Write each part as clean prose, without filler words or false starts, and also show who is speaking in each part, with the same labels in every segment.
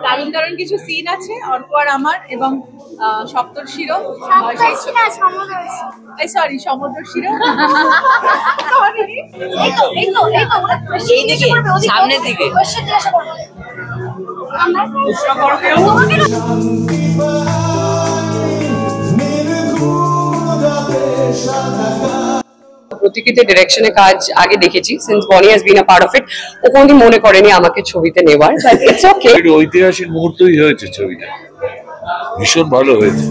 Speaker 1: দারুণ দারুণ কিছু সিন আছে অর্ক আর আমার, এবং সপ্তর্ষিরও, সরি সমুদ্রশিরও,
Speaker 2: সামনের দিকে প্রতীকীতে ডিরেকশনে কাজ আগে দেখেছি, since Bonny has been a part of it. ও কোনদিন মনে করেনি আমাকে ছবিতে নেওয়ার, বাট ইটস ওকে।
Speaker 3: ঐতিহাসিক মুহূর্তই হয়েছে ছবিটা, ভীষণ ভালো হয়েছে।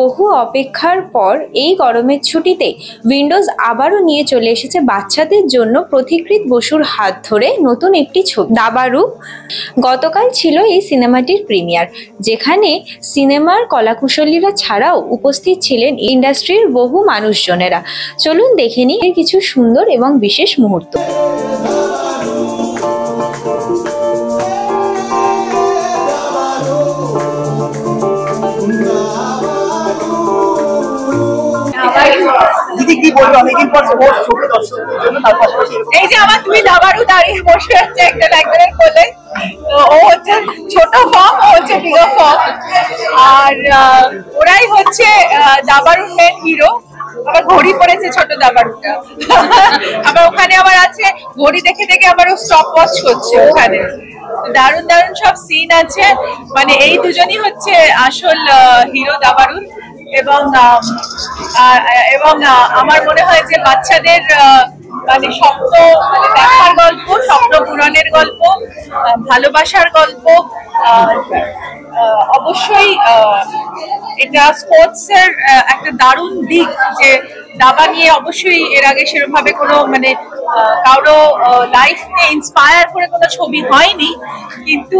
Speaker 4: বহু অপেক্ষার পর এই গরমের ছুটিতে উইন্ডোজ আবারও নিয়ে চলে এসেছে বাচ্চাদের জন্য পথিকৃৎ বসুর হাত ধরে নতুন একটি ছবি দাবারু। গতকাল ছিল এই সিনেমাটির প্রিমিয়ার, যেখানে সিনেমার কলাকুশলীরা ছাড়াও উপস্থিত ছিলেন ইন্ডাস্ট্রির বহু মানুষজনেরা। চলুন দেখে নিই এর কিছু সুন্দর এবং বিশেষ মুহূর্ত।
Speaker 1: এই যে আমার দুই দাবারু দাঁড়িয়ে বসে আছে একটা একজনের কোলে, ও হচ্ছে ছোট ফর্ম, ও হচ্ছে বিগ ফর্ম, আর ওরাই হচ্ছে দাবারুর মেন হিরো। আবার ঘড়ি পড়েছে ছোট দাবারুটা, আবার ওখানে আবার আছে ঘড়ি দেখে দেখে আবার ও স্টপ ওয়াচ করছে ওখানে। দারুণ দারুণ সব সিন আছে, মানে এই দুজনই হচ্ছে আসল হিরো দাবারুর। এবং আমার মনে হয় যে বাচ্চাদের মানে স্বপ্ন দেখার গল্প, স্বপ্ন পূরণের গল্প, ভালোবাসার গল্প। অবশ্যই এটা স্পোর্টস এর একটা দারুণ দিক, যে দাবা নিয়ে অবশ্যই এর আগে সেরকম ভাবে কোনো মানে কারো লাইফ নিয়ে ইন্সপায়ার করে কোনো ছবি হয়নি, কিন্তু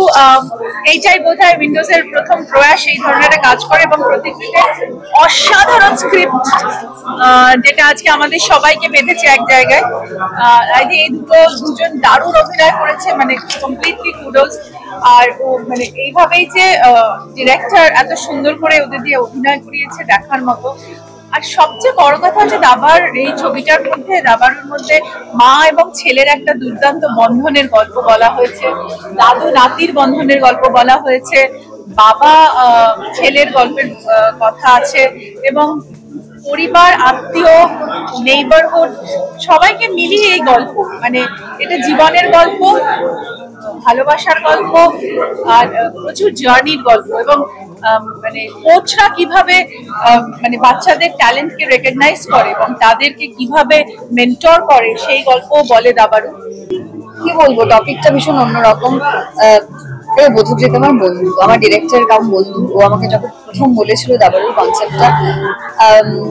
Speaker 1: এইটাই বোধহয় উইন্ডোজের প্রথম প্রয়াস এই ধরনের একটা কাজ করে। এবং প্রত্যেকটা অসাধারণ স্ক্রিপ্ট, যেটা আজকে আমাদের সবাইকে বেঁধেছে এক জায়গায়। এই দুজন দারুণ অভিনয় করেছে, মানে কমপ্লিটলি কুডোস। আর ও মানে এইভাবেই যে ডিরেক্টর এত সুন্দর করে ওদের দিয়ে অভিনয় করিয়েছে দেখার মতো। আর সবচেয়ে বড় কথা হচ্ছে দাবার এই ছবিটার মধ্যে, দাবারুর মধ্যে মা এবং ছেলের একটা দুর্দান্ত বন্ধনের গল্প বলা হয়েছে, দাদু নাতির বন্ধনের গল্প বলা হয়েছে, বাবা ছেলের গল্পের কথা আছে, এবং পরিবার, আত্মীয়, নেইবারহুড সবাইকে মিলিয়ে এই গল্প, মানে এটা জীবনের গল্প, ভালোবাসার গল্প, আর প্রচুর জার্নির গল্প। এবং মানে কোচরা কিভাবে মানে বাচ্চাদের ট্যালেন্টকে রেকগনাইজ করে এবং তাদেরকে কিভাবে মেন্টর করে, সেই গল্প বলে দাবারু।
Speaker 2: কি বলবো, টপিকটা ভীষণ অন্যরকম। বোধক যে তোমার বন্ধু, আমার ডিরেক্টর কাম বন্ধু, ও আমাকে যখন প্রথম বলেছিল দাবারুর কনসেপ্টটা,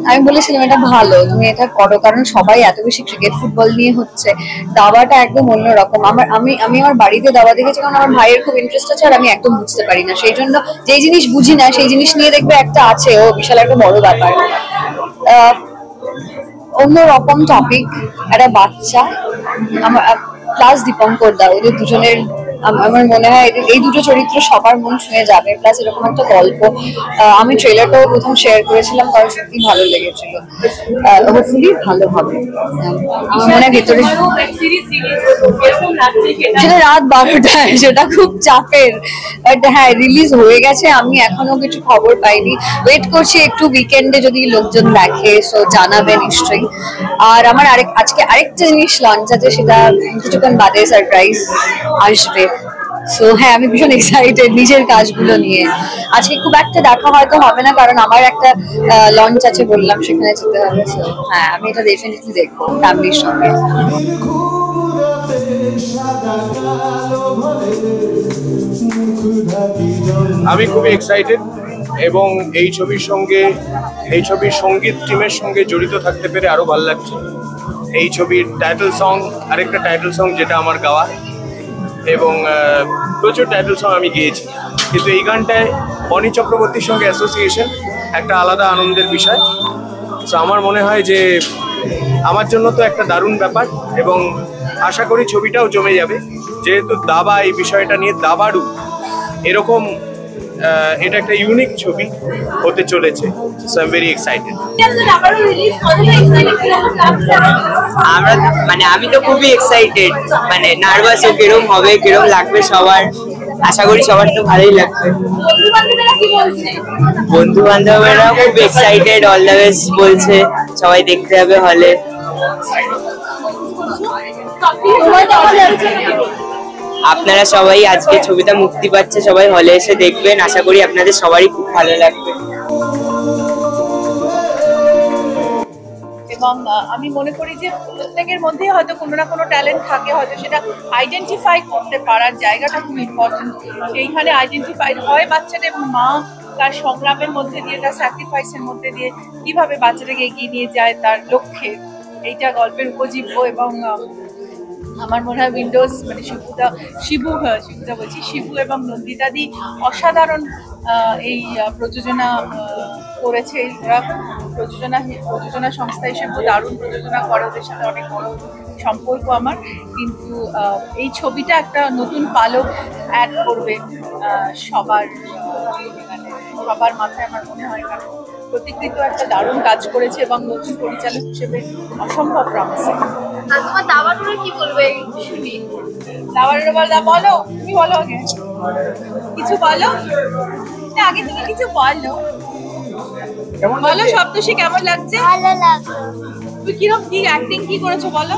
Speaker 2: আমি বলেছিলাম এটা ভালো, তুমি এটা করো, কারণ সবাই এত বেশি ক্রিকেট ফুটবল নিয়ে হচ্ছে, দাবাটা একদম অন্যরকম। আমি আমার বাড়িতে দাবা দেখেছি, কারণ আমার ভাইয়ের খুব ইন্টারেস্ট আছে, আর আমি একদম বুঝতে পারি না, সেই জন্য যেই জিনিস বুঝি না সেই জিনিস নিয়ে দেখবে একটা আছে, ও বিশাল একটা বড় ব্যাপার। অন্যরকম টপিক, একটা বাচ্চা আমার প্লাস দীপঙ্কর দা, ওদের দুজনের আমার মনে হয় এই দুটো চরিত্র সবার মন ছুঁয়ে যাবে। প্লাস এরকম একটা গল্প, আমি ট্রেলারটাও প্রথম শেয়ার করেছিলাম, কারণ সত্যি ভালো লেগেছিল। হোপফুলি ভালো হবে। আমার মনে হয় ভেতরে সেটা রাত 12টায়, সেটা খুব চাপের, বাট হ্যাঁ রিলিজ হয়ে গেছে। আমি এখনো কিছু খবর পাইনি, ওয়েট করছি একটু উইকেন্ডে যদি লোকজন দেখে, সো জানাবে নিশ্চয়ই। আর আমার আজকে আরেকটা জিনিস লঞ্চ আছে, সেটা কিছুক্ষণ বাদে সারপ্রাইজ আসবে। সো হ্যাঁ, আমি ভীষণ এক্সাইটেড নিজের কাজগুলো নিয়ে। আজকে খুব একটা দেখা হয়তো হবে না, কারণ আমার একটা লঞ্চ আছে বললাম, সেখানে যেতে হবে। সো হ্যাঁ, আমি এটা ডেফিনেটলি দেখবো ফ্যামিলির সঙ্গে।
Speaker 3: আমি খুবই এক্সাইটেড, এবং এই ছবির সঙ্গীত টিমের সঙ্গে জড়িত থাকতে পেরে আরো ভালো লাগছে। এই ছবির টাইটেল সং, আরেকটা টাইটেল সং যেটা আমার গাওয়া, এবং প্রচুর টাইটেল সং আমি গেয়েছি, কিন্তু এই গানটায় বনি চক্রবর্তীর সঙ্গে অ্যাসোসিয়েশন একটা আলাদা আনন্দের বিষয়। তো আমার মনে হয় যে আমার জন্য তো একটা দারুণ ব্যাপার, এবং আশা করি ছবিটাও জমে যাবে, যেহেতু দাবা এই বিষয়টা নিয়ে, দাবারু এরকম এটা একটা ইউনিক ছবি হতে চলেছে, so I am very excited.
Speaker 5: আমরা মানে আমি তো খুবই এক্সাইটেড, মানে নার্ভাসও, কিরম হবে কিরম লাগবে সবার, আশা করি সবার তো ভালোই লাগবে। বন্ধু বান্ধবরা খুব এক্সাইটেড, অল দ্য বেস্ট বলছে, সবাই দেখতে যাবে হলে। আপনারা সবাই আজকে ছবিটা মুক্তি পাচ্ছে, সবাই হলে এসে দেখবেন, আশা করি আপনাদের সবারই খুব ভালো লাগবে।
Speaker 1: এবং আমি মনে করি যে প্রত্যেকের মধ্যেই হয়তো কোনো না কোনো ট্যালেন্ট থাকে, হয়তো সেটা আইডেন্টিফাই করতে পারার জায়গাটা খুব ইম্পর্টেন্ট। সেইখানে আইডেন্টিফাইড হয় বাচ্চাটা, এবং মা তার সংগ্রামের মধ্যে দিয়ে, তার স্যাক্রিফাইসের মধ্যে দিয়ে কিভাবে বাচ্চাটাকে এগিয়ে নিয়ে যায় তার লক্ষ্যে, এইটা গল্পের উপজীব্য। এবং আমার মনে হয় উইন্ডোজ মানে শিবু এবং নন্দিতাদি অসাধারণ এই প্রযোজনা করেছে। ওরা প্রযোজনা সংস্থা হিসেবে দারুণ প্রযোজনা করে, ওদের সাথে অনেক বড় সম্পর্ক আমার। কিন্তু এই ছবিটা একটা নতুন পালক অ্যাড করবে সবার মাথায় আমার মনে হয়, কারণ প্রতিকৃত একটা দারুণ কাজ করেছে এবং নতুন পরিচালক হিসেবে অসম্ভব প্রমিসিং।
Speaker 2: তোমার দাবানুরা কি বলবে শুনি?
Speaker 1: দাবানুরা বলো, তুমি বলো আগে কিছু বলো, আগে তুমি কিছু বলো। বলো সপ্তর্ষি, কেমন লাগছে?
Speaker 6: ভালো লাগলো।
Speaker 1: তুমি কিরকম কি অ্যাক্টিং কি করেছো বলো?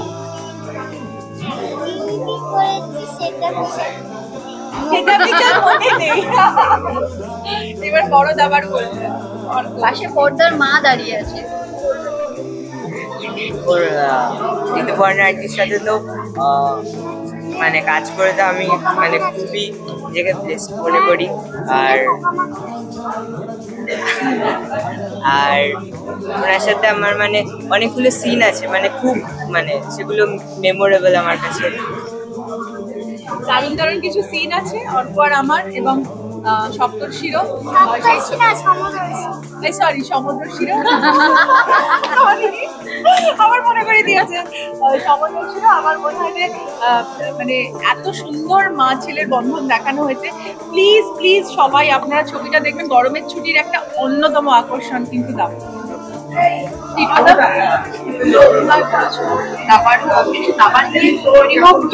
Speaker 1: এবার বড় দাবার বলবে,
Speaker 2: পাশে পর্দার মা দাঁড়িয়ে আছে।
Speaker 5: ওর ঋতুপর্ণা আন্টির সাথে তো মানে কাজ করে তো আমি মানে খুবই নিজেকে ব্লেসড মনে করি। আর ওনার সাথে আমার মানে অনেকগুলো সিন আছে, মানে খুব মানে সেগুলো মেমোরেবল আমার কাছে।
Speaker 1: দারুণ কিছু সিন আছে অর্ক আর আমার, এবং সপ্তর্ষিরও, সরি সমুদ্রশিরও আমার মনে করে দিয়েছে। সমুদ্রশিরও আমার মনে হয় যে মানে এত সুন্দর মা ছেলের বন্ধন দেখানো হয়েছে। প্লিজ সবাই আপনারা ছবিটা দেখবেন, গরমের ছুটির একটা অন্যতম আকর্ষণ কিন্তু দারুণ।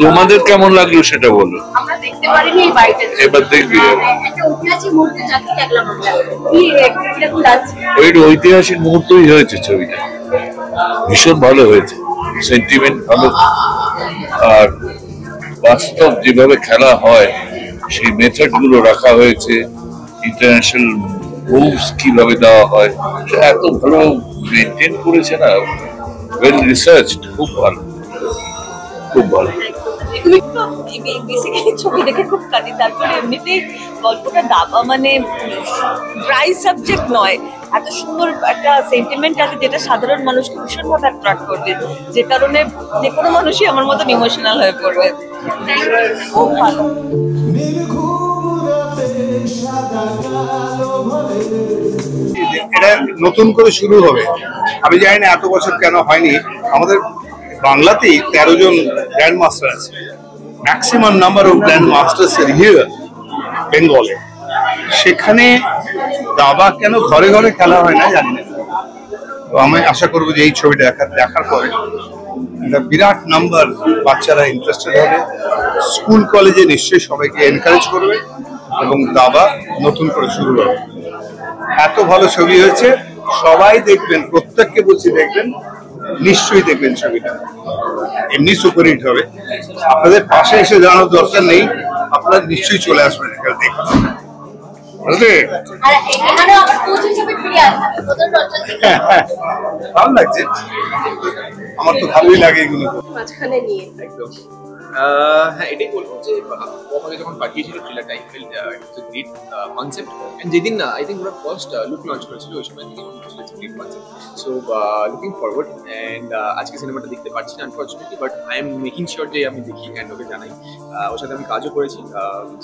Speaker 7: তোমাদের কেমন লাগলো সেটা বলো।
Speaker 2: আমরা দেখতে পারিনি এই বাড়িতে,
Speaker 7: এবার দেখবি।
Speaker 2: একটা ঐতিহাসিক মুহূর্তে যাকে দেখলাম আমরা, কি কিরকম লাগছে?
Speaker 7: ওই ঐতিহাসিক মুহূর্তই হয়েছে ছবিটা, ভীষণ ভালো হয়েছে, সেন্টিমেন্ট ভালো, আর বাস্তব যেভাবে খেলা হয় সেই মেথড গুলো রাখা হয়েছে, ইন্টারন্যাশনাল মুভস কিভাবে দেওয়া হয় এত ভালো মেনটেন করেছে না, ওয়েল রিসার্চ, খুব ভালো।
Speaker 1: বেসিক্যালি ছবি দেখে খুব কাঁদি। তারপরে এমনিতেই গল্পটা দাবা মানে ড্রাই সাবজেক্ট নয়, এত সুন্দর একটা সেন্টিমেন্ট আছে যেটা সাধারণ মানুষকে ভীষণভাবে অ্যাট্রাক্ট করবে, যে কারণে যে কোনো মানুষই আমার মতন ইমোশনাল হয়ে পড়বে। খুব ভালো।
Speaker 8: এটা নতুন করে শুরু হবে, আমি জানি না এত বছর কেন হয়নি। আমাদের বাংলাতেই 13 জন গ্র্যান্ড মাস্টার আছে, maximum number of grand masters এর হিয়ার বেঙ্গলে। সেখানে দাবা কেন ঘরে ঘরে খেলা হয় না জানি না। তো আমি আশা করবো যে এই ছবিটা দেখার পরে একটা বিরাট নাম্বার বাচ্চারা ইন্টারেস্টেড হবে, স্কুল কলেজে নিশ্চয়ই সবাইকে এনকারেজ করবে এবং দাবা নতুন করে শুরু হবে। এত ভালো ছবি হয়েছে, সবাই দেখবেন, প্রত্যেককে বলছি দেখবেন, নিশ্চয়ই দেখবেন ছবিটা, এমনি সুপারহিট হবে। আপনাদের পাশে এসে জানার দরকার নেই, আপনারা নিশ্চয়ই চলে আসবেন এখানে দেখবেন, বুঝলে? ভালো লাগছে, আমার তো ভালোই লাগে এগুলো।
Speaker 2: মাঝখানে নিয়ে
Speaker 9: হ্যাঁ, এটাই বলবো যে আমাকে যখন পাঠিয়েছিল ট্রেলারটা, I felt it's a great concept. And যেদিন আই থিঙ্ক ওরা ফার্স্ট লুক লঞ্চ করেছিল, ওই সময় থেকে মনে হচ্ছিল it's great concept. So looking forward. And আজকে সিনেমাটা দেখতে পাচ্ছি না unfortunately, but I am making sure যে আমি দেখি অ্যান্ড ওকে জানাই। ওর সাথে আমি কাজও করেছি।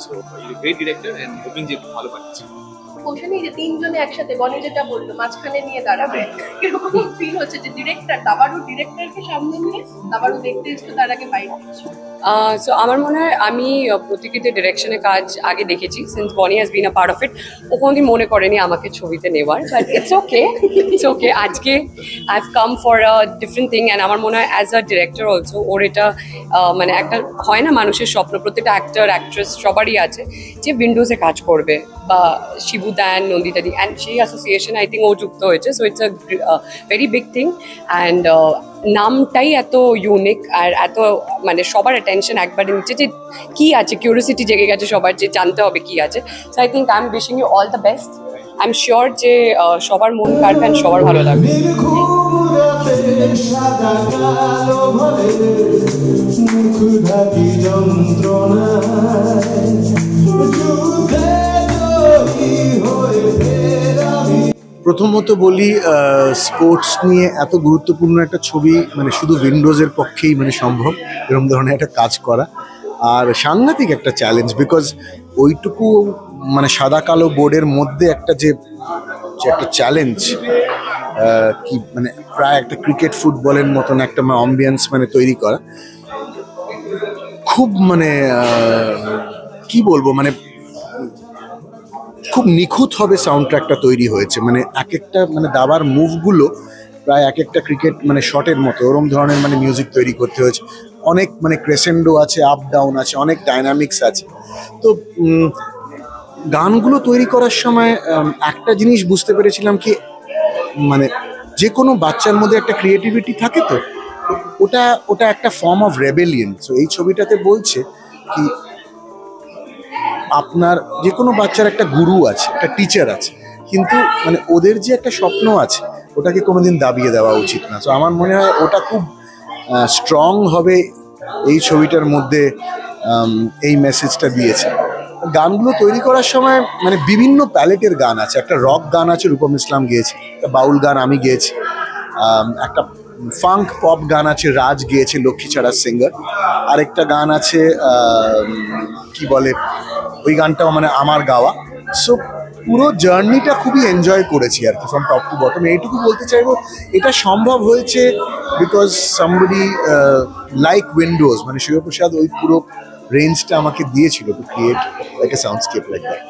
Speaker 9: So great director, and hoping যে ভালো বানিয়েছি।
Speaker 1: কোশানি যে তিনজনে একসাথে বনি যেটা বললো মাঝখানে নিয়ে দাঁড়াবে, এরকম ফিল হচ্ছে যে ডিরেক্টর দাবারু ডিরেক্টরকে সামনে নিয়ে দাবারু দেখতে এসছো তার আগে বাইরে।
Speaker 6: সো আমার মনে হয় আমি প্রতিকৃতির ডিরেকশনে কাজ আগে দেখেছি, since Bonny has been a part of it. ও কোনোদিন মনে করেনি আমাকে ছবিতে নেওয়ার, বাট ইটস ওকে আজকে I have come for a different thing. And আমার মনে হয় অ্যাজ আ ডিরেক্টর অলসো ওর এটা মানে একটা হয় না মানুষের স্বপ্ন, প্রত্যেকটা অ্যাক্টর অ্যাক্ট্রেস সবারই আছে যে উইন্ডোজে কাজ করবে, বা Shibu than Nandita the, and সেই অ্যাসোসিয়েশন আই থিঙ্ক ও যুক্ত হয়েছে। So it's a very big thing. And নামটাই এত ইউনিক আর এত মানে সবার অ্যাটেনশন একবারে নিচ্ছে, যে কী আছে, কিউরিয়াসিটি জেগে গেছে সবার যে জানতে হবে কী আছে। So I think I am wishing you all the best. I am sure যে সবার মন কাড়বে অ্যান্ড সবার ভালো লাগবে।
Speaker 10: প্রথমত বলি, স্পোর্টস নিয়ে এত গুরুত্বপূর্ণ একটা ছবি মানে শুধু উইন্ডোজের পক্ষেই মানে সম্ভব এরকম ধরনের একটা কাজ করা, আর সাংঘাতিক একটা চ্যালেঞ্জ। বিকজ ওইটুকু মানে সাদা কালো বোর্ডের মধ্যে একটা যে একটা চ্যালেঞ্জ, কি মানে প্রায় একটা ক্রিকেট ফুটবলের মতন একটা অ্যাম্বিয়েন্স মানে তৈরি করা, খুব মানে কি বলবো, মানে খুব নিখুঁত হবে সাউন্ড ট্র্যাকটা তৈরি হয়েছে। মানে এক একটা মানে দাবার মুভগুলো প্রায় এক একটা ক্রিকেট মানে শটের মতো ওরম ধরনের মানে মিউজিক তৈরি করতে হয়েছে। অনেক মানে ক্রেসেন্ডো আছে, আপ ডাউন আছে, অনেক ডাইনামিক্স আছে। তো গানগুলো তৈরি করার সময় একটা জিনিস বুঝতে পেরেছিলাম কি, মানে যে কোনো বাচ্চার মধ্যে একটা ক্রিয়েটিভিটি থাকে, তো ওটা একটা ফর্ম অফ রেবেলিয়ন। সো এই ছবিটাতে বলছে কি আপনার যে কোনো বাচ্চার একটা গুরু আছে, একটা টিচার আছে, কিন্তু মানে ওদের যে একটা স্বপ্ন আছে ওটাকে কোনোদিন দাবিয়ে দেওয়া উচিত না। তো আমার মনে হয় ওটা খুব স্ট্রং হবে এই ছবিটার মধ্যে, এই মেসেজটা দিয়েছে। গানগুলো তৈরি করার সময় মানে বিভিন্ন প্যালেটের গান আছে। একটা রক গান আছে, রূপম ইসলাম গেয়েছে। একটা বাউল গান আমি গেয়েছি। একটা ফাঙ্ক পপ গান আছে, রাজ গেয়েছে, লক্ষ্মীছাড়ার সিঙ্গার। আরেকটা গান আছে কি বলে, ওই গানটাও মানে আমার গাওয়া। সো পুরো জার্নিটা খুবই এনজয় করেছি আর কি, ফ্রম টপ টু বটম। এইটুকু বলতে চাইবো, এটা সম্ভব হয়েছে বিকজ সামবডি লাইক উইন্ডোজ, মানে শিবপ্রসাদ ওই পুরো রেঞ্জটা আমাকে দিয়েছিল to create like a soundscape like that.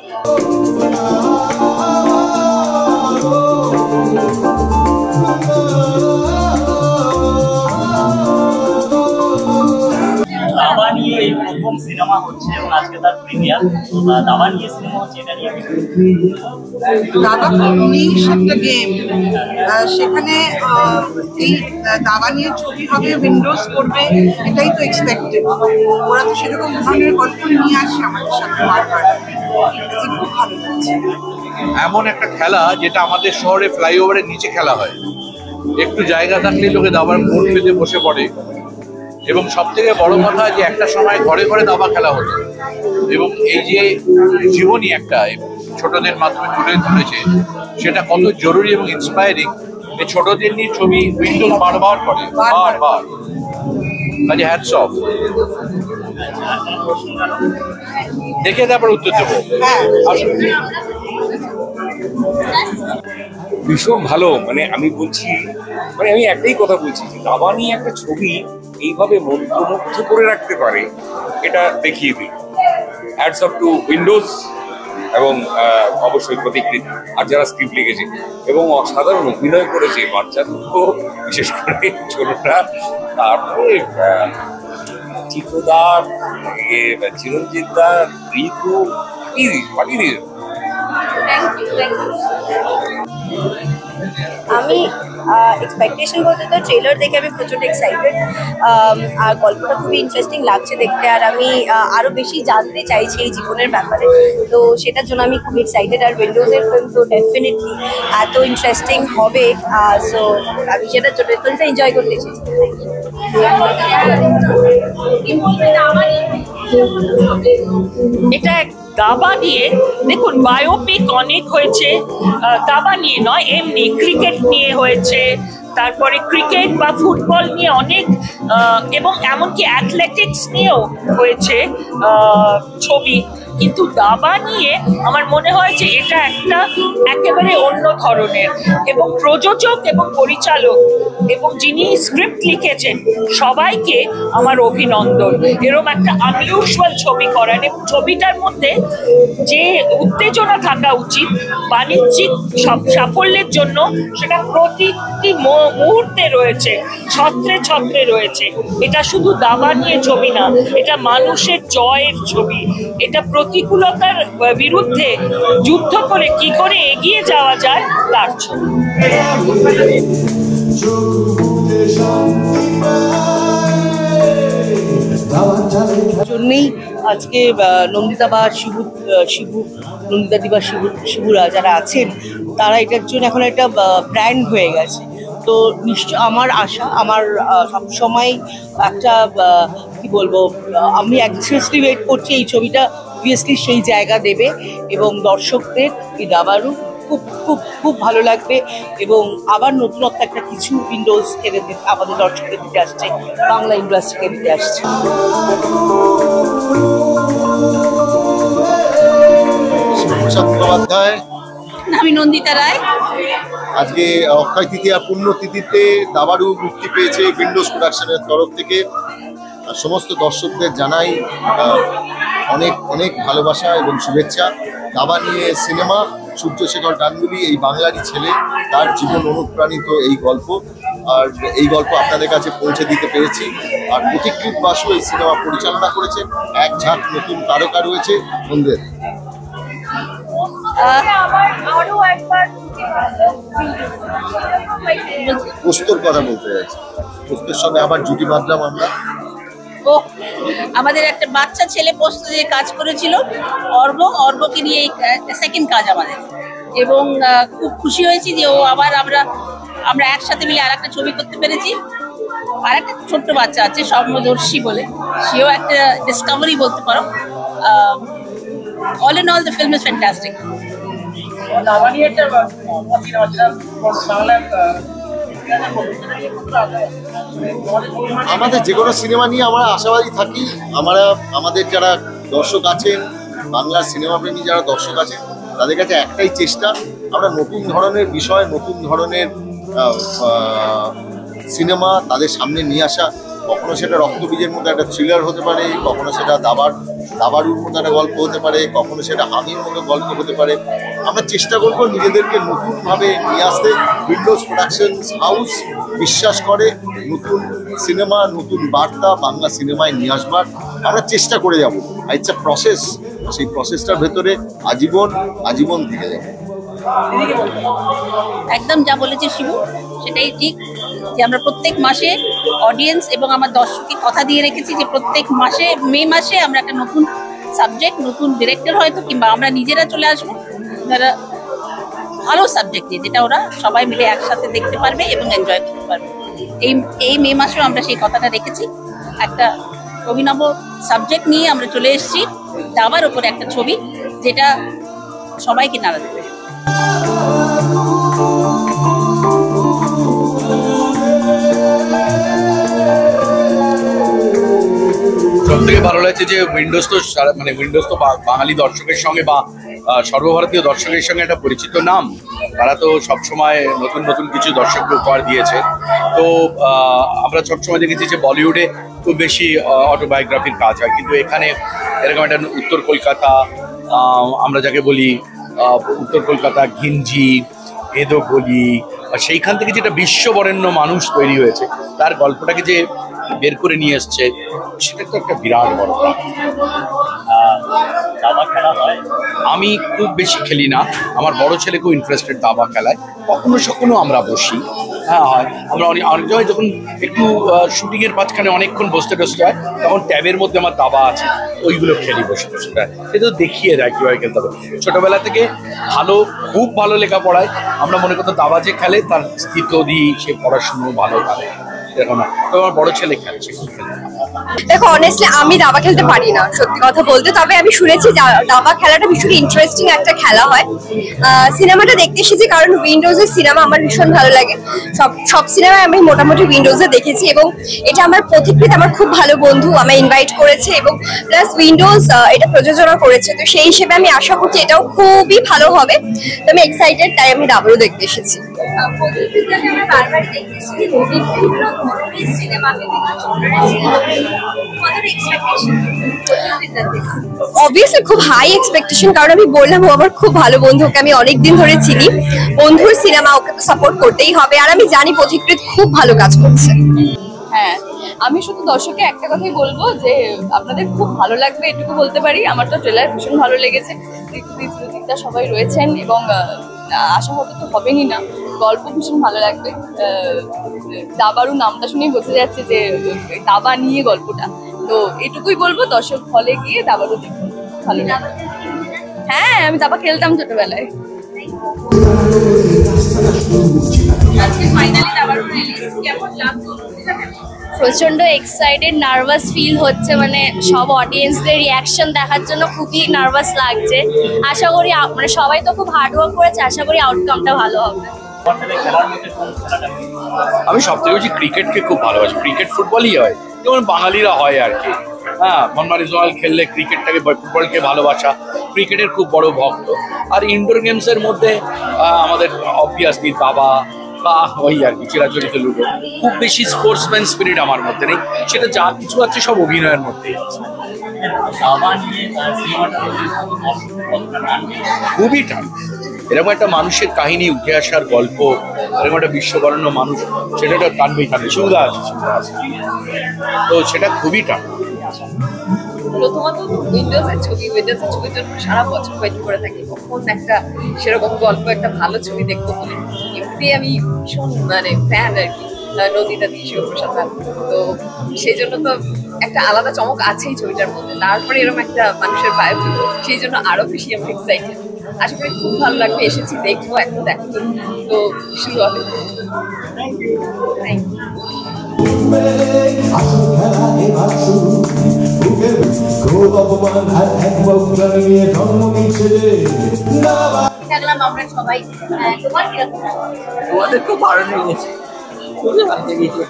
Speaker 11: দাবা নিয়ে এই প্রথম সিনেমা হচ্ছে এবং আজকে তার প্রিমিয়ার। দাবা নিয়ে সিনেমা হচ্ছে, এটা নিয়ে
Speaker 12: দাবা নিশ একটা গেম, সেখানে এই দাবা নিয়ে ছবি হবে, উইন্ডোজ করবে, এটাই তো এক্সপেক্টেড। ওরা তো সেরকম ধরনের গল্প নিয়ে আসে আমাদের সাথে বারবার, খুব ভালো লাগছে।
Speaker 3: এমন একটা খেলা যেটা আমাদের শহরে ফ্লাইওভারের নিচে খেলা হয়, একটু জায়গা থাকলে লোকে দাবার বোর্ড পেতে বসে পড়ে। এবং সব থেকে বড় কথা যে একটা সময় ঘরে ঘরে দাবা খেলা হতো, এবং এই যে জীবনী একটা ছোটদের মাধ্যমে তুলে ধরেছে, সেটা কত জরুরি এবং ইন্সপায়ারিং। এই ছোটদের নিয়ে ছবি উইন্ডোজ বারবার করে, বারবার। কাজে হ্যাটস অফ। দেখে তারপর উত্তর দেবো।
Speaker 13: ভীষণ ভালো। মানে আমি বলছি, মানে আমি একটাই কথা বলছি যে দাবা নিয়ে একটা ছবি এইভাবে মন্ত্রমুগ্ধ করে রাখতে পারে, এটা দেখিয়ে দিই। হ্যাটস অফ টু উইন্ডোজ এবং অবশ্যই প্রতিকৃতি আর যারা স্ক্রিপ্ট লিখেছে, এবং অসাধারণ অভিনয় করেছে বাচ্চা দুটো, বিশেষ করে ছোটটা। তারপরে চিত্রদার, চিরঞ্জিত দা, ঋতু পাঠিয়ে দিয়ে।
Speaker 14: আমি এক্সপেকটেশন বলতে তো ট্রেলার দেখে আমি প্রচুর এক্সাইটেড, আর গল্পটা খুবই ইন্টারেস্টিং লাগছে দেখতে, আর আমি আরও বেশি জানতে চাইছি এই জীবনের ব্যাপারে, তো সেটার জন্য আমি খুব এক্সাইটেড। আর উইন্ডোজের ফিল্ম তো ডেফিনেটলি এত ইন্টারেস্টিং হবে, সো আমি সেটার জন্য ফিল্মটা এনজয় করতে এসেছি।
Speaker 1: এটা দাবা নিয়ে, দেখুন বায়োপিক অনেক হয়েছে, দাবা নিয়ে নয়, এমনি ক্রিকেট নিয়ে হয়েছে, তারপরে ক্রিকেট বা ফুটবল নিয়ে অনেক, এবং এমনকি অ্যাথলেটিক্স নিয়েও হয়েছে ছবি। কিন্তু দাবা নিয়ে আমার মনে হয় যে এটা একটা একেবারে অন্য ধরনের, এবং প্রযোজক এবং পরিচালক এবং যিনি স্ক্রিপ্ট লিখেছেন সবাইকে আমার অভিনন্দন। এরকম একটা আনইউজুয়াল ছবি করেন এবং ছবিটার মধ্যে যে উত্তেজনা থাকা উচিত বাণিজ্যিক সাফল্যের জন্য সেটা প্রতিটি মুহূর্তে রয়েছে, ছত্রে ছত্রে রয়েছে। এটা শুধু দাবা নিয়ে ছবি না, এটা মানুষের জয়ের ছবি, এটা প্রতিকূলতার বিরুদ্ধে যুদ্ধ করে কি করে এগিয়ে যাওয়া যায় তার ছবি।
Speaker 15: জন্যই আজকে নন্দিতা বা শিবু নন্দিতাদি বা শিবুরা যারা আছেন তারা এটার জন্য এখন একটা ব্র্যান্ড হয়ে গেছে। তো নিশ্চয় আমার আশা, আমার সবসময় একটা কি বলবো, আমি অ্যাক্সেসলি ওয়েট করছি এই ছবিটা অবভিয়াসলি সেই জায়গা দেবে এবং দর্শকদের এই দাবারু খুব খুব খুব ভালো লাগবে এবং আবার নতুনত্ব একটা কিছু উইন্ডোজ এনে দিতে আমাদের দর্শকদের দিতে আসছে, বাংলা ইন্ডাস্ট্রিকে দিতে আসছে।
Speaker 16: আমি নন্দিতা রায়।
Speaker 17: আজকে অক্ষয় তৃতীয়া পুণ্যতিথিতে দাবারু মুক্তি পেয়েছে উইন্ডোজ প্রোডাকশনের তরফ থেকে। সমস্ত দর্শকদের জানাই অনেক অনেক ভালোবাসা এবং শুভেচ্ছা। দাবা নিয়ে সিনেমা, সূর্যশেখর গাঙ্গুলি এই বাংলারই ছেলে, তার জীবন অনুপ্রাণিত এই গল্প, আর এই গল্প আপনাদের কাছে পৌঁছে দিতে পেরেছি। আর পথিকৃৎ বাসু এই সিনেমা পরিচালনা করেছেন। এক ঝাঁক নতুন তারকা রয়েছে বন্ধুদের। পোস্তর কথা বলতে যাচ্ছি, পোস্তর সঙ্গে আবার জুটি বাঁধলাম আমরা।
Speaker 16: আমাদের একটা বাচ্চা ছেলে পোস্ত দিয়ে কাজ করেছিল, অর্বকে নিয়ে সেকেন্ড কাজ আমাদের, এবং খুব খুশি হয়েছি যে ও আবার আমরা একসাথে মিলে আর একটা ছবি করতে পেরেছি। আর একটা ছোট্ট বাচ্চা আছে সৌম্যদর্শী বলে, সেও একটা ডিসকভারি বলতে পারো। All in all the film is fantastic.
Speaker 17: আমাদের যে কোনো সিনেমা নিয়ে আমরা আশাবাদী থাকি। আমাদের যারা দর্শক আছেন, বাংলার সিনেমা প্রেমী যারা দর্শক আছেন, তাদের কাছে একটাই চেষ্টা, আমরা নতুন ধরনের বিষয়, নতুন ধরনের সিনেমা তাদের সামনে নিয়ে আসা। কখনো সেটা রক্তবীজের মতো একটা থ্রিলার হতে পারে, কখনো সেটা দাবারুর মতো একটা গল্প হতে পারে, কখনো সেটা হামির মতো গল্প হতে পারে। আমরা চেষ্টা করবো নিজেদেরকে নতুনভাবে নিয়ে আসতে। উইন্ডোজ প্রোডাকশন হাউস বিশ্বাস করে নতুন সিনেমা, নতুন বার্তা বাংলা সিনেমায় নিয়ে আসবার আমরা চেষ্টা করে যাব। ইটস আ প্রসেস, সেই প্রসেসটার ভেতরে আজীবন থেকে যাবে।
Speaker 16: একদম যা বলেছে শিবু সেটাই ঠিক, যে আমরা প্রত্যেক মাসে অডিয়েন্স এবং আমার দর্শককে কথা দিয়ে রেখেছি যে প্রত্যেক মাসে মে মাসে আমরা একটা নতুন সাবজেক্ট, নতুন ডিরেক্টর হয়তো কিংবা আমরা নিজেরা চলে আসবো, যারা ভালো সাবজেক্ট দিয়ে, যেটা ওরা সবাই মিলে একসাথে দেখতে পারবে এবং এনজয় করতে পারবে। এই মে মাসেও আমরা সেই কথাটা রেখেছি। একটা অভিনব সাবজেক্ট নিয়ে আমরা চলে এসেছি, দাবার উপরে একটা ছবি যেটা সবাইকে নাড়া দেবে।
Speaker 18: সব থেকে ভালো লাগছে যে উইন্ডোজ তো বাঙালি দর্শকের সঙ্গে বা সর্বভারতীয় দর্শকের সঙ্গে একটা পরিচিত নাম। তারা তো সবসময় নতুন নতুন কিছু দর্শককে উপহার দিয়েছে। তো আমরা সবসময় দেখেছি যে বলিউডে খুব বেশি অটোবায়োগ্রাফির কাজ হয়, কিন্তু এখানে এরকম একটা উত্তর কলকাতা, আমরা যাকে বলি উত্তর কলকাতা ঘিঞ্জি, এদোগলি, সেইখান থেকে যেটা বিশ্ববরেণ্য মানুষ তৈরি হয়েছে, তার গল্পটাকে যে বের করে নিয়ে এসছে, সেটা তো একটা বিরাট বড়। আমি খুব বেশি খেলি না, আমার বড় ছেলে খুব ইন্টারেস্টেড দাবা খেলায়। কখনো সখনো আমরা বসি, হ্যাঁ হয়, আমরা অনেক জায়গায় যখন একটু শুটিংয়ের মাঝখানে অনেকক্ষণ বসতে হয়, তখন ট্যাবের মধ্যে আমার দাবা আছে, ওইগুলো খেলি বসে বসে। এটা তো দেখিয়ে দেয় কীভাবে খেলতে হবে। ছোটোবেলা থেকে খুব ভালো লেখাপড়ায় আমরা মনে করতাম দাবা যে খেলে তার স্থিত দিই, সে পড়াশুনো ভালো করে। দেখো না, তো আমার বড় ছেলে খেলছে।
Speaker 2: দেখো অনেস্টলি আমি দাবা খেলতে পারি না সত্যি কথা বলতে, তবে আমি শুনেছি দাবা খেলাটা ভীষণ ইন্টারেস্টিং একটা খেলা হয়। সিনেমাটা দেখতে এসেছি কারণ উইন্ডোজের সিনেমা আমার ভীষণ ভালো লাগে, সব সিনেমায় আমি মোটামুটি উইন্ডোজে দেখেছি এবং এটা আমার পথিকৃৎ আমার খুব ভালো বন্ধু আমায় ইনভাইট করেছে এবং প্লাস উইন্ডোজ এটা প্রযোজনা করেছে, তো সেই হিসেবে আমি আশা করছি এটাও খুবই ভালো হবে। তো আমি এক্সাইটেড, তাই আমি দাবারও দেখতে এসেছি। অবভিয়াসলি খুব হাই এক্সপেকটেশন, কারণ আমি বললাম ও আমার খুব ভালো বন্ধু, ওকে আমি অনেকদিন ধরে চিনি, বন্ধুর সিনেমা ওকে তো সাপোর্ট করতেই হবে, আর আমি জানি পথিকৃৎ খুব ভালো কাজ করছে।
Speaker 19: হ্যাঁ, আমি শুধু দর্শককে একটা কথাই বলবো যে আপনাদের খুব ভালো লাগবে এটুকু বলতে পারি। আমার তো ট্রেলার ভীষণ ভালো লেগেছে, ঋতুদিতা সবাই রয়েছেন এবং আশাহত তো হবেনই না, গল্প ভীষণ ভালো লাগবে। দাবারু নামটা শুনেই বোঝা যাচ্ছে যে দাবা নিয়ে গল্পটা, তো এটুকুই বলবো দর্শক হলে গিয়ে দাবারু দেখুন, ভালো লাগবে। হ্যাঁ, আমি দাবা খেলতাম ছোটবেলায়।
Speaker 20: প্রচন্ড এক্সাইটেড, নার্ভাস ফিল হচ্ছে, মানে সব অডিয়েন্সদের রিয়াকশন দেখার জন্য খুবই নার্ভাস লাগছে। আশা করি মানে সবাই তো খুব হার্ড ওয়ার্ক করেছে, আশা করি আউটকামটা ভালো হবে।
Speaker 18: আমি সব থেকে বেশি ক্রিকেটকে খুব ভালোবাসি, ক্রিকেট ফুটবলই হয় যেমন বাঙালিরা হয় আর কি। হ্যাঁ, মনমারি জল খেললে ক্রিকেটটাকে ফুটবলকে ভালোবাসা, ক্রিকেটের খুব বড় ভক্ত। আর ইনডোর গেমসের মধ্যে আমাদের অবভিয়াসলি দাবা বা ওই আর কি চিরাচরিত লুডো। খুব বেশি স্পোর্টসম্যান স্পিরিট আমার মধ্যে নেই, সেটা যা কিছু আছে সব অভিনয়ের মধ্যেই আছে। খুবই টান, এরকম একটা মানুষের কাহিনী উঠে আসার গল্প, এরকম একটা বিশ্ববরণ্য মানুষ, সেটা একটা টানবেই টানবে। সুবিধা আছে, তো সেটা খুবই টান।
Speaker 19: প্রথমত উইন্ডোজের ছবির জন্য সারা বছর ওয়েট করে থাকি কখন একটা সেরকম গল্প, একটা ভালো ছবি দেখবো বলে। এমনিতে আমি ভীষণ মানে ফ্যান আর কি নন্দিতা দি, শিবপ্রসাদ, তো সেই জন্য তো একটা আলাদা চমক আছেই ছবিটার মধ্যে। তারপরে এরকম একটা মানুষের বায়োপিক, সেই জন্য আরো বেশি আমি এক্সাইটেড। আশা করি খুব ভালো লাগবে, এসেছি দেখবো, এখন দেখো তো শুরু হবে।
Speaker 20: দেখলাম আমরা সবাই, তোমার কিরকম?
Speaker 21: তোমাদের খুব ভালো লেগেছে, খুবই ভালো লেগেছে।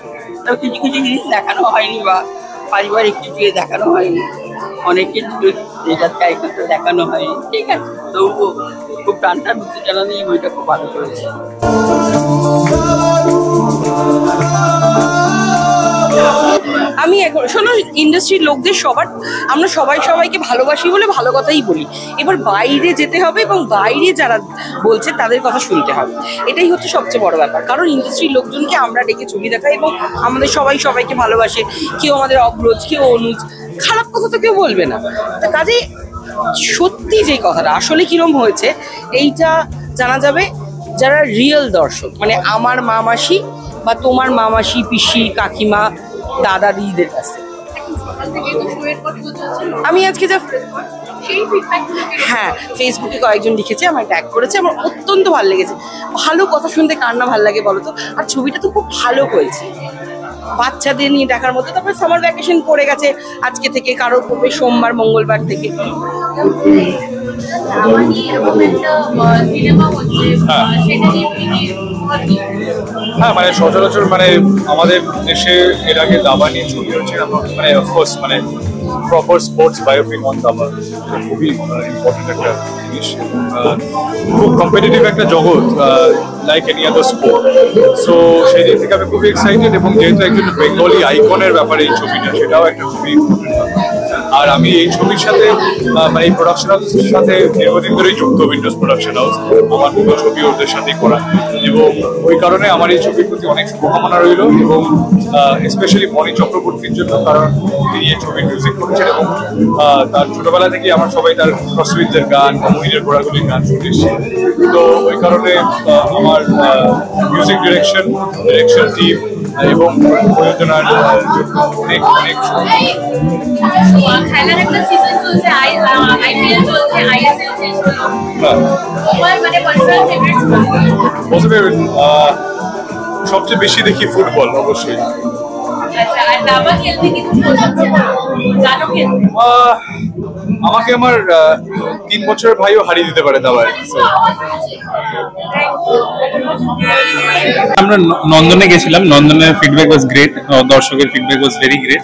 Speaker 21: কিছু কিছু জিনিস দেখানো হয়নি বা পারিবারিক কিছু দেখানো হয়নি, অনেক কিছু যেটার ক্যারেক্টারটা দেখানো হয়নি, ঠিক আছে। তবুও খুব টানটা বুঝতে জানানি, বইটা খুব ভালো করেছে।
Speaker 15: আমি এখন শোনো, ইন্ডাস্ট্রির লোকদের আমরা সবাইকে ভালোবাসি বলে ভালো কথাই বলি, এবার বাইরে যেতে হবে এবং বাইরে যারা বলছে তাদের কথা শুনতে হবে, এটাই হচ্ছে সবচেয়ে বড় ব্যাপার। কারণ ইন্ডাস্ট্রির লোকজনকে আমরা ডেকে ছবি দেখাই এবং আমাদের সবাইকে ভালোবাসে, কেউ আমাদের অগ্রজ, কেউ অনুজ, খারাপ কথা তো কেউ বলবে না। কাজে সত্যি যে কথাটা আসলে কিরম হয়েছে এইটা জানা যাবে যারা রিয়েল দর্শক, মানে আমার মা মাসি বা তোমার মা মাসি, পিসি, কাকিমা, দাদা দিদিদের কাছে। আমি আজকে যা হ্যাঁ ফেসবুকে কয়েকজন লিখেছে, আমার ট্যাগ করেছে, আমার অত্যন্ত ভালো লেগেছে। ভালো কথা শুনতে কার না ভালো লাগে বলো তো? আর ছবিটা তো খুব ভালো হয়েছে, বাচ্চাদের নিয়ে দেখার মতো। তারপরে সামার ভ্যাকেশন পড়ে গেছে আজকে থেকে, কারোর পড়বে সোমবার মঙ্গলবার থেকে।
Speaker 22: হ্যাঁ, মানে সচরাচর মানে আমাদের দেশে এর আগে দাবা নিয়ে ছবি হচ্ছে, মানে অফকোর্স মানে প্রপার স্পোর্টস বায়োপিক অন দাবা খুবই ইম্পর্টেন্ট একটা জিনিস, খুব কম্পিটিটিভ একটা জগৎ, like any other sport. So সেই দিক থেকে আমি খুবই এক্সাইটেড, এবং যেহেতু একজন বেঙ্গলি আইকনের ব্যাপারে এই ছবিটা, সেটাও একটা খুবই ইম্পর্টেন্ট ব্যাপার। আর আমি এই ছবির সাথে মানে এই প্রোডাকশন হাউসের সাথে দীর্ঘদিন ধরেই যুক্ত, উইন্ডোজ প্রোডাকশন হাউস, আমার দুটো ছবি ওদের সাথেই করা, এবং ওই কারণে আমার এই ছবির প্রতি অনেক শুভকামনা রইল, এবং স্পেশালি মণি চক্রবর্তীর জন্য, কারণ তিনি এই ছবির মিউজিক করেছেন এবং তার ছোটবেলা থেকে আমরা সবাই তার খসরুইদের গান বা মহিনের গোড়াগুলির গান শুনে এসেছি। তো ওই কারণে আমার মিউজিক ডিরেকশন টিম এবং প্রযোজনার অনেক অনেক সবচেয়ে বেশি দেখি ফুটবল অবশ্যই। আমাকে আমার 3 বছরের ভাইও হারিয়ে দিতে পারে দাবায়।
Speaker 4: আমরা নন্দনে গেছিলাম, নন্দনের ফিডব্যাক ওয়াজ গ্রেট, দর্শকের ফিডব্যাক ওয়াজ ভেরি গ্রেট।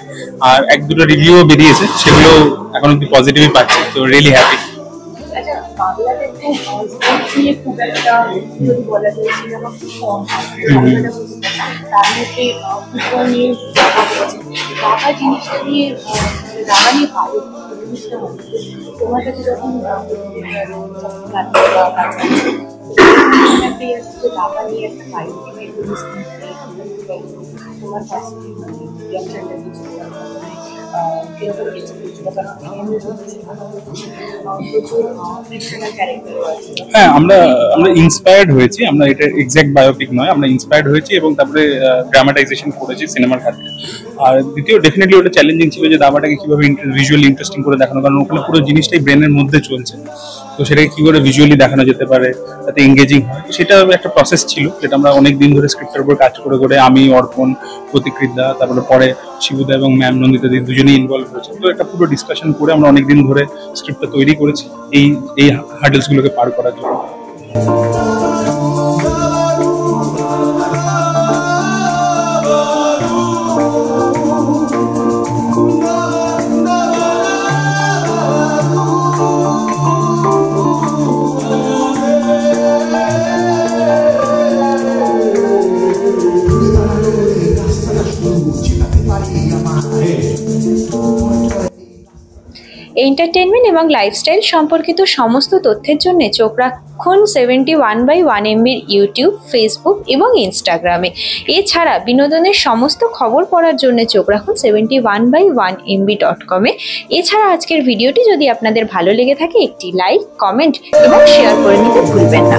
Speaker 4: আর 1-2টো রিভিউও বেরিয়েছে, সেগুলো এখন অব্দি পজিটিভই পাচ্ছি, তো রিয়েলি হ্যাপি। হ্যাঁ, আমরা ইন্সপায়ার্ড হয়েছি। আমরা এটা এক্সাক্ট বায়োপিক নয়, আমরা ইন্সপায়ার্ড হয়েছি এবং তারপরে ড্রামাটাইজেশন করেছি সিনেমার ক্ষেত্রে। আর দ্বিতীয় ডেফিনেটলি ওটা চ্যালেঞ্জিং ছিল যে দাবাটাকে কিভাবে ভিজুয়ালি ইন্টারেস্টিং করে দেখানো, কারণ ওখানে পুরো জিনিসটাই ব্রেনের মধ্যে চলছে, তো সেটাকে কি করে ভিজুয়ালি দেখানো যেতে পারে যাতে এঙ্গেজিং হয়, সেটা একটা প্রসেস ছিল যেটা আমরা অনেক দিন ধরে স্ক্রিপ্টের উপর কাজ করে করে আমি, অর্পণ, প্রতিকৃতদা, তারপরে পরে শিবুদা এবং ম্যাম নন্দিতা দি দুজনেই ইনভলভ হয়েছে। তো একটা পুরো ডিসকাশন করে আমরা অনেকদিন ধরে স্ক্রিপ্টটা তৈরি করেছি এই হার্ডেলস গুলোকে পার করার জন্য।
Speaker 5: এন্টারটেনমেন্ট এবং লাইফস্টাইল সম্পর্কিত সমস্ত তথ্যের জন্য চোখ রাখুন 71/1 MBর ইউটিউব, ফেসবুক এবং ইনস্টাগ্রামে। এছাড়া বিনোদনের সমস্ত খবর পড়ার জন্য চোখ রাখুন 71/1MB.com-এ। এছাড়া আজকের ভিডিওটি যদি আপনাদের ভালো লেগে থাকে একটি লাইক, কমেন্ট এবং শেয়ার করে নিতে ভুলবেন না।